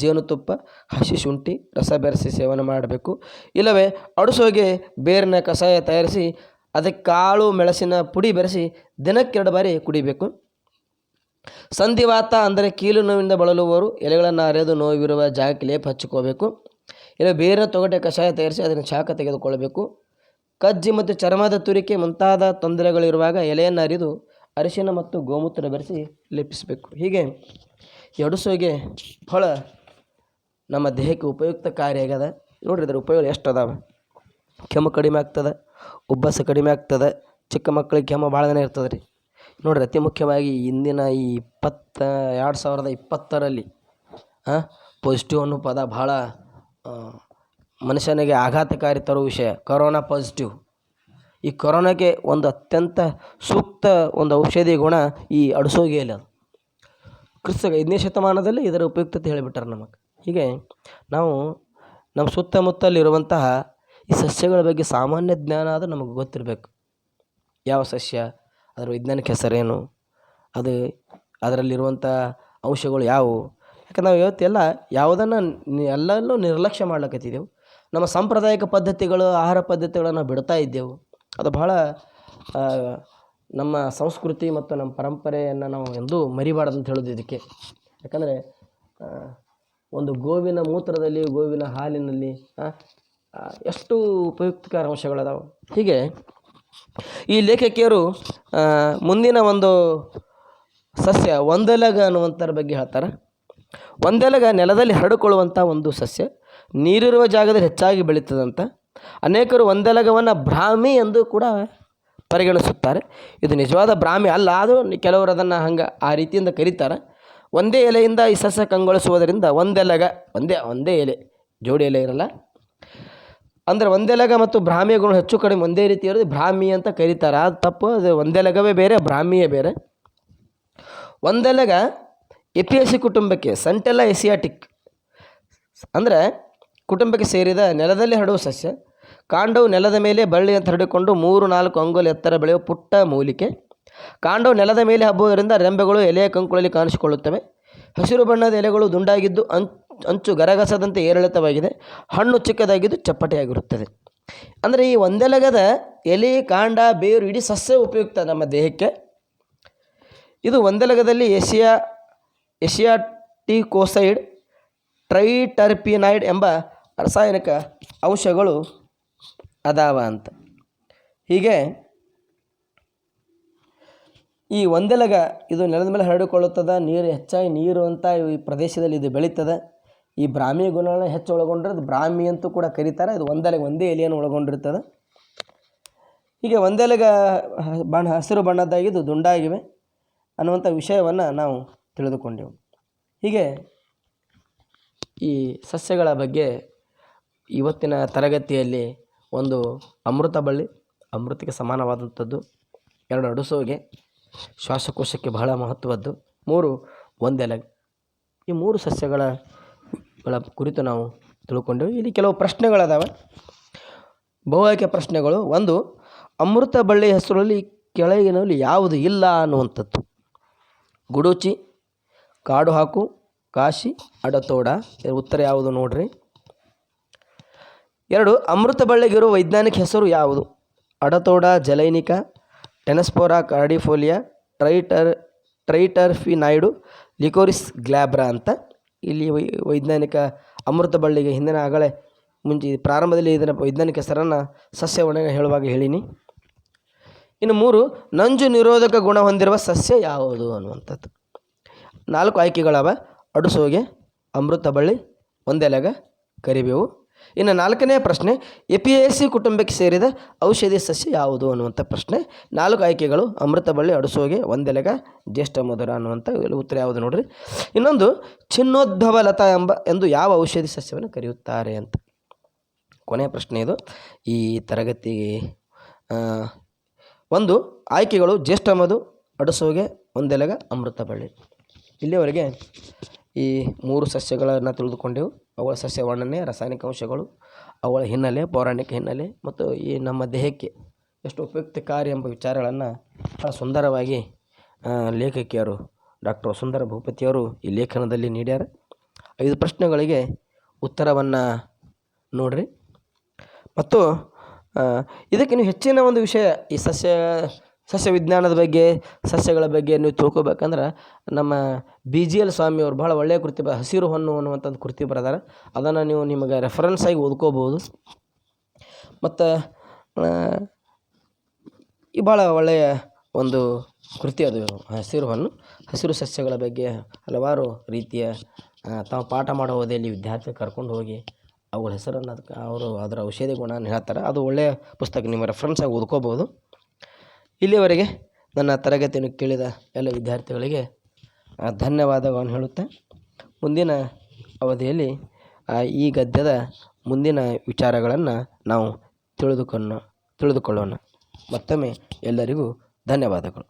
Speaker 1: ಜೇನುತುಪ್ಪ, ಹಸಿ ಶುಂಠಿ ರಸ ಬೆರೆಸಿ ಸೇವನೆ ಮಾಡಬೇಕು. ಇಲ್ಲವೇ ಅಡುಸೋಗೆ ಬೇರಿನ ಕಷಾಯ ತಯಾರಿಸಿ ಅದಕ್ಕೆ ಕಾಳು ಮೆಣಸಿನ ಪುಡಿ ಬೆರೆಸಿ ದಿನಕ್ಕೆ 2 ಬಾರಿ ಕುಡಿಬೇಕು. ಸಂಧಿವಾತ ಅಂದರೆ ಕೀಲು ನೋವಿಂದ ಬಳಲುವವರು ಎಲೆಗಳನ್ನು ಅರೆದು ನೋವಿರುವ ಜಾಗಕ್ಕೆ ಲೇಪ ಹಚ್ಚಿಕೋಬೇಕು. ಇಲ್ಲ ಬೇರೆ ತೊಗಟೆ ಕಷಾಯ ತಯಾರಿಸಿ ಅದನ್ನು ಶಾಖ ತೆಗೆದುಕೊಳ್ಳಬೇಕು. ಕಜ್ಜಿ ಮತ್ತು ಚರ್ಮದ ತುರಿಕೆ ಮುಂತಾದ ತೊಂದರೆಗಳಿರುವಾಗ ಎಲೆಯನ್ನು ಅರಿದು ಅರಿಶಿನ ಮತ್ತು ಗೋಮೂತ್ರ ಬೆರೆಸಿ ಲೇಪಿಸಬೇಕು. ಹೀಗೆ ಈ ಅಡುಸೋಗೆ ಬಹಳ ನಮ್ಮ ದೇಹಕ್ಕೆ ಉಪಯುಕ್ತಕಾರಿಯಾಗ್ಯದ. ನೋಡ್ರಿ ಇದರ ಉಪಯೋಗ ಎಷ್ಟು ಅದಾವೆ. ಕೆಮ್ಮು ಕಡಿಮೆ ಆಗ್ತದೆ, ಉಬ್ಬಸ ಕಡಿಮೆ ಆಗ್ತದೆ, ಚಿಕ್ಕ ಮಕ್ಕಳಿಗೆ ಕೆಮ್ಮು ಭಾಳ ದಿನ ಇರ್ತದೆ ರೀ. ನೋಡ್ರಿ ಅತಿ ಮುಖ್ಯವಾಗಿ ಇಂದಿನ ಈ 2020ರಲ್ಲಿ ಪಾಸಿಟಿವ್ ಅನ್ನೋ ಪದ ಭಾಳ ಮನುಷ್ಯನಿಗೆ ಆಘಾತಕಾರಿ ತರುವ ವಿಷಯ. Corona positive. ಈ ಕೊರೋನಾಕ್ಕೆ ಒಂದು ಅತ್ಯಂತ ಸೂಕ್ತ ಒಂದು ಔಷಧಿ ಗುಣ ಈ ಅಡುಸೋಗೆಯಲ್ಲಿ ಅದು. ಕ್ರಿಸ್ತ 5ನೇ ಶತಮಾನದಲ್ಲಿ ಇದರ ಉಪಯುಕ್ತತೆ ಹೇಳಿಬಿಟ್ಟಾರೆ ನಮಗೆ. ಹೀಗೆ ನಾವು ನಮ್ಮ ಸುತ್ತಮುತ್ತಲಿರುವಂತಹ ಈ ಸಸ್ಯಗಳ ಬಗ್ಗೆ ಸಾಮಾನ್ಯ ಜ್ಞಾನ ಅದು ನಮಗೆ ಗೊತ್ತಿರಬೇಕು. ಯಾವ ಸಸ್ಯ, ಅದರ ವೈಜ್ಞಾನಿಕ ಹೆಸರೇನು, ಅದು ಅದರಲ್ಲಿರುವಂಥ ಅಂಶಗಳು ಯಾವುವು. ಯಾಕಂದ್ರೆ ನಾವು ಇವತ್ತೆಲ್ಲ ಯಾವುದನ್ನು ಎಲ್ಲನೂ ನಿರ್ಲಕ್ಷ್ಯ ಮಾಡ್ಲಕತ್ತಿದ್ದೆವು. ನಮ್ಮ ಸಾಂಪ್ರದಾಯಿಕ ಪದ್ಧತಿಗಳು, ಆಹಾರ ಪದ್ಧತಿಗಳನ್ನು ಬಿಡ್ತಾ ಇದ್ದೆವು. ಅದು ಬಹಳ ನಮ್ಮ ಸಂಸ್ಕೃತಿ ಮತ್ತು ನಮ್ಮ ಪರಂಪರೆಯನ್ನು ನಾವು ಎಂದೂ ಮರಿಬಾರ್ದು ಅಂತ ಹೇಳೋದು ಇದಕ್ಕೆ. ಯಾಕಂದರೆ ಒಂದು ಗೋವಿನ ಮೂತ್ರದಲ್ಲಿ, ಗೋವಿನ ಹಾಲಿನಲ್ಲಿ ಎಷ್ಟು ಉಪಯುಕ್ತಕರ ಅಂಶಗಳದಾವೆ. ಹೀಗೆ ಈ ಲೇಖಕಿಯರು ಮುಂದಿನ ಒಂದು ಸಸ್ಯ ಒಂದೆಲಗ ಅನ್ನುವಂಥರ ಬಗ್ಗೆ ಹೇಳ್ತಾರೆ. ಒಂದೆಲಗ ನೆಲದಲ್ಲಿ ಹರಡಿಕೊಳ್ಳುವಂಥ ಒಂದು ಸಸ್ಯ, ನೀರಿರುವ ಜಾಗದಲ್ಲಿ ಹೆಚ್ಚಾಗಿ ಬೆಳೀತದಂತ. ಅನೇಕರು ಒಂದೆಲಗವನ್ನು ಬ್ರಾಹ್ಮಿ ಎಂದು ಕೂಡ ಪರಿಗಣಿಸುತ್ತಾರೆ. ಇದು ನಿಜವಾದ ಬ್ರಾಹ್ಮಿ ಅಲ್ಲ, ಆದರೂ ಕೆಲವರು ಅದನ್ನು ಹಂಗೆ ಆ ರೀತಿಯಿಂದ ಕರೀತಾರೆ. ಒಂದೇ ಎಲೆಯಿಂದ ಈ ಸಸ್ಯ ಕಂಗೊಳಿಸುವುದರಿಂದ ಒಂದೆಲಗ, ಒಂದೇ ಎಲೆ, ಜೋಡಿ ಎಲೆ ಇರಲ್ಲ. ಅಂದರೆ ಒಂದೆಲಗ ಮತ್ತು ಬ್ರಾಹ್ಮಿಯ ಗುಣ ಹೆಚ್ಚು ಕಡಿಮೆ ಒಂದೇ ರೀತಿ ಇರೋದು ಬ್ರಾಹ್ಮಿ ಅಂತ ಕರೀತಾರೆ. ಅದು ತಪ್ಪು. ಅದು ಒಂದೆಲಗವೇ ಬೇರೆ, ಬ್ರಾಹ್ಮಿಯೇ ಬೇರೆ. ಒಂದೆಲಗ ಎಪಿಯಸಿ ಕುಟುಂಬಕ್ಕೆ, ಸೆಂಟೆಲ್ಲಾ ಏಸಿಯಾಟಿಕ್ ಅಂದರೆ ಕುಟುಂಬಕ್ಕೆ ಸೇರಿದ ನೆಲದಲ್ಲಿ ಹರಡುವ ಸಸ್ಯ. ಕಾಂಡವು ನೆಲದ ಮೇಲೆ ಬಳ್ಳಿಯಂತೆ ಹರಡಿಕೊಂಡು 3-4 ಅಂಗುಲ ಎತ್ತರ ಬೆಳೆಯುವ ಪುಟ್ಟ ಮೂಲಿಕೆ. ಕಾಂಡವು ನೆಲದ ಮೇಲೆ ಹಬ್ಬುವುದರಿಂದ ರೆಂಬೆಗಳು ಎಲೆಯ ಕಂಕುಳಲ್ಲಿ ಕಾಣಿಸಿಕೊಳ್ಳುತ್ತವೆ. ಹಸಿರು ಬಣ್ಣದ ಎಲೆಗಳು ದುಂಡಾಗಿದ್ದು ಅಂಚು ಗರಗಸದಂತೆ ಏರಿಳಿತವಾಗಿದೆ. ಹಣ್ಣು ಚಿಕ್ಕದಾಗಿದ್ದು ಚಪ್ಪಟೆಯಾಗಿರುತ್ತದೆ. ಅಂದರೆ ಈ ಒಂದೆಲಗದ ಎಲೆ, ಕಾಂಡ, ಬೇರು ಇಡೀ ಸಸ್ಯ ಉಪಯುಕ್ತ ನಮ್ಮ ದೇಹಕ್ಕೆ. ಇದು ಒಂದೆಲಗದಲ್ಲಿ ಎಸಿಯಾಟಿಕೋಸೈಡ್, ಟ್ರೈಟರ್ಪಿನೈಡ್ ಎಂಬ ರಾಸಾಯನಿಕ ಅಂಶಗಳು ಅದಾವ ಅಂತ. ಹೀಗೆ ಈ ಒಂದೆಲಗ ಇದು ನೆಲದ ಮೇಲೆ ಹರಡಿಕೊಳ್ಳುತ್ತದೆ. ಹೆಚ್ಚಾಗಿ ನೀರು ಅಂತ ಈ ಪ್ರದೇಶದಲ್ಲಿ ಇದು ಬೆಳೀತದೆ. ಈ ಬ್ರಾಹ್ಮಿ ಗುಣಗಳನ್ನ ಹೆಚ್ಚು ಒಳಗೊಂಡಿರೋದು ಬ್ರಾಹ್ಮಿ ಅಂತೂ ಕೂಡ ಕರೀತಾರೆ. ಇದು ಒಂದೇ ಎಲೆಯನ್ನು ಒಳಗೊಂಡಿರ್ತದೆ. ಹೀಗೆ ಒಂದೆಲಗ ಹಸಿರು ಬಣ್ಣದ್ದಾಗಿದ್ದು ದುಂಡಾಗಿವೆ ಅನ್ನುವಂಥ ವಿಷಯವನ್ನು ನಾವು ತಿಳಿದುಕೊಂಡೆವು. ಹೀಗೆ ಈ ಸಸ್ಯಗಳ ಬಗ್ಗೆ ಇವತ್ತಿನ ತರಗತಿಯಲ್ಲಿ ಒಂದು ಅಮೃತ ಬಳ್ಳಿ, ಅಮೃತಕ್ಕೆ ಸಮಾನವಾದಂಥದ್ದು. 2 ಅಡುಸೋಗೆ, ಶ್ವಾಸಕೋಶಕ್ಕೆ ಬಹಳ ಮಹತ್ವದ್ದು. 3 ಒಂದೆಲಗ. ಈ 3 ಸಸ್ಯಗಳ ಕುರಿತು ನಾವು ತಿಳ್ಕೊಂಡೆವು. ಇಲ್ಲಿ ಕೆಲವು ಪ್ರಶ್ನೆಗಳದಾವೆ, ಬಹು ಆಯ್ಕೆ ಪ್ರಶ್ನೆಗಳು. 1, ಅಮೃತ ಬಳ್ಳಿ ಹೆಸರಲ್ಲಿ ಕೆಳಗಿನಲ್ಲಿ ಯಾವುದು ಇಲ್ಲ ಅನ್ನುವಂಥದ್ದು? ಗುಡೂಚಿ, ಕಾಡು ಹಾಕು, ಕಾಶಿ, ಅಡತೋಡ. ಉತ್ತರ ಯಾವುದು ನೋಡ್ರಿ. 2, ಅಮೃತ ಬಳ್ಳಿಗಿರುವ ವೈಜ್ಞಾನಿಕ ಹೆಸರು ಯಾವುದು? ಅಡತೋಡ, ಜಲೈನಿಕ, ಟೆನಸ್ಪೋರಾ ಕಾರ್ಡಿಫೋಲಿಯಾ, ಟ್ರೈಟರ್ಫಿನೈಡು, ಲಿಕೋರಿಸ್ ಗ್ಲಾಬ್ರಾ ಅಂತ. ಇಲ್ಲಿ ವೈಜ್ಞಾನಿಕ ಅಮೃತ ಬಳ್ಳಿಗೆ ಹಿಂದಿನ ಮುಂಚೆ ಪ್ರಾರಂಭದಲ್ಲಿ ಇದರ ವೈಜ್ಞಾನಿಕ ಹೆಸರನ್ನು ಸಸ್ಯವರ್ಣನೆ ಹೇಳುವಾಗ ಹೇಳಿನಿ. ಇನ್ನು 3, ನಂಜು ನಿರೋಧಕ ಗುಣ ಹೊಂದಿರುವ ಸಸ್ಯ ಯಾವುದು ಅನ್ನುವಂಥದ್ದು. 4 ಆಯ್ಕೆಗಳವ: ಅಡುಸೋಗೆ, ಅಮೃತ ಬಳ್ಳಿ, ಒಂದೆಲಗ, ಕರಿಬೇವು. ಇನ್ನು 4ನೇ ಪ್ರಶ್ನೆ, ಎಪಿಯೇಸಿ ಕುಟುಂಬಕ್ಕೆ ಸೇರಿದ ಔಷಧಿ ಸಸ್ಯ ಯಾವುದು ಅನ್ನುವಂಥ ಪ್ರಶ್ನೆ. 4 ಆಯ್ಕೆಗಳು: ಅಮೃತ ಬಳ್ಳಿ, ಅಡುಸೋಗೆ, ಒಂದೆಲಗ, ಜ್ಯೇಷ್ಠ ಮಧುರ ಅನ್ನುವಂಥ. ಉತ್ತರ ಯಾವುದು ನೋಡ್ರಿ. ಇನ್ನೊಂದು, ಚಿನ್ನೋದ್ಭವ ಲತಾ ಎಂದು ಯಾವ ಔಷಧಿ ಸಸ್ಯವನ್ನು ಕರೆಯುತ್ತಾರೆ ಅಂತ. ಕೊನೆಯ ಪ್ರಶ್ನೆ ಇದು ಈ ತರಗತಿಗೆ. 1 ಆಯ್ಕೆಗಳು: ಜ್ಯೇಷ್ಠ ಮಧು, ಅಡುಸೋಗೆ, ಒಂದೆಲಗ, ಅಮೃತ ಬಳ್ಳಿ. ಇಲ್ಲಿಯವರೆಗೆ ಈ 3 ಸಸ್ಯಗಳನ್ನು ತಿಳಿದುಕೊಂಡೆವು. ಅವುಗಳ ಸಸ್ಯ ವರ್ಣನೆ, ರಾಸಾಯನಿಕ ಅಂಶಗಳು, ಅವುಗಳ ಹಿನ್ನೆಲೆ, ಪೌರಾಣಿಕ ಹಿನ್ನೆಲೆ ಮತ್ತು ಈ ನಮ್ಮ ದೇಹಕ್ಕೆ ಎಷ್ಟು ಉಪಯುಕ್ತಕಾರಿ ಎಂಬ ವಿಚಾರಗಳನ್ನು ಬಹಳ ಸುಂದರವಾಗಿ ಲೇಖಕಿಯರು ಡಾಕ್ಟರ್ ವಸುಂಧರಾ ಭೂಪತಿಯವರು ಈ ಲೇಖನದಲ್ಲಿ ನೀಡ್ಯಾರ. 5 ಪ್ರಶ್ನೆಗಳಿಗೆ ಉತ್ತರವನ್ನು ನೋಡ್ರಿ. ಮತ್ತು ಇದಕ್ಕೆ ನೀವು ಹೆಚ್ಚಿನ ಒಂದು ವಿಷಯ ಈ ಸಸ್ಯ ವಿಜ್ಞಾನದ ಬಗ್ಗೆ, ಸಸ್ಯಗಳ ಬಗ್ಗೆ ನೀವು ತಿಳ್ಕೊಬೇಕಂದ್ರೆ ನಮ್ಮ BGL ಸ್ವಾಮಿಯವರು ಭಾಳ ಒಳ್ಳೆಯ ಕೃತಿ ಹಸಿರು ಹೊನ್ನು ಅನ್ನುವಂಥದ್ದು ಕೃತಿ ಬರೆದಾರೆ. ಅದನ್ನು ನೀವು ನಿಮಗೆ ರೆಫರೆನ್ಸ್ ಆಗಿ ಓದ್ಕೋಬೋದು. ಮತ್ತು ಈ ಭಾಳ ಒಳ್ಳೆಯ ಒಂದು ಕೃತಿ ಅದು ಹಸಿರು ಹೊನ್ನು. ಹಸಿರು ಸಸ್ಯಗಳ ಬಗ್ಗೆ ಹಲವಾರು ರೀತಿಯ ತಾವು ಪಾಠ ಮಾಡೋ ಅವಧಿಯಲ್ಲಿ ವಿದ್ಯಾರ್ಥಿ ಕರ್ಕೊಂಡು ಹೋಗಿ ಅವುಗಳ ಹೆಸರನ್ನು ಅದರ ಔಷಧಿ ಗುಣವನ್ನು ಹೇಳ್ತಾರೆ. ಅದು ಒಳ್ಳೆಯ ಪುಸ್ತಕ, ನಿಮ್ಮ ರೆಫರೆನ್ಸ್ ಆಗಿ ಓದ್ಕೋಬೋದು. ಇಲ್ಲಿಯವರೆಗೆ ನನ್ನ ತರಗತಿಯನ್ನು ಕೇಳಿದ ಎಲ್ಲ ವಿದ್ಯಾರ್ಥಿಗಳಿಗೆ ಧನ್ಯವಾದಗಳನ್ನು ಹೇಳುತ್ತಾ, ಮುಂದಿನ ಅವಧಿಯಲ್ಲಿ ಈ ಗದ್ಯದ ಮುಂದಿನ ವಿಚಾರಗಳನ್ನು ನಾವು ತಿಳಿದುಕೊಳ್ಳೋಣ. ಮತ್ತೊಮ್ಮೆ ಎಲ್ಲರಿಗೂ ಧನ್ಯವಾದಗಳು.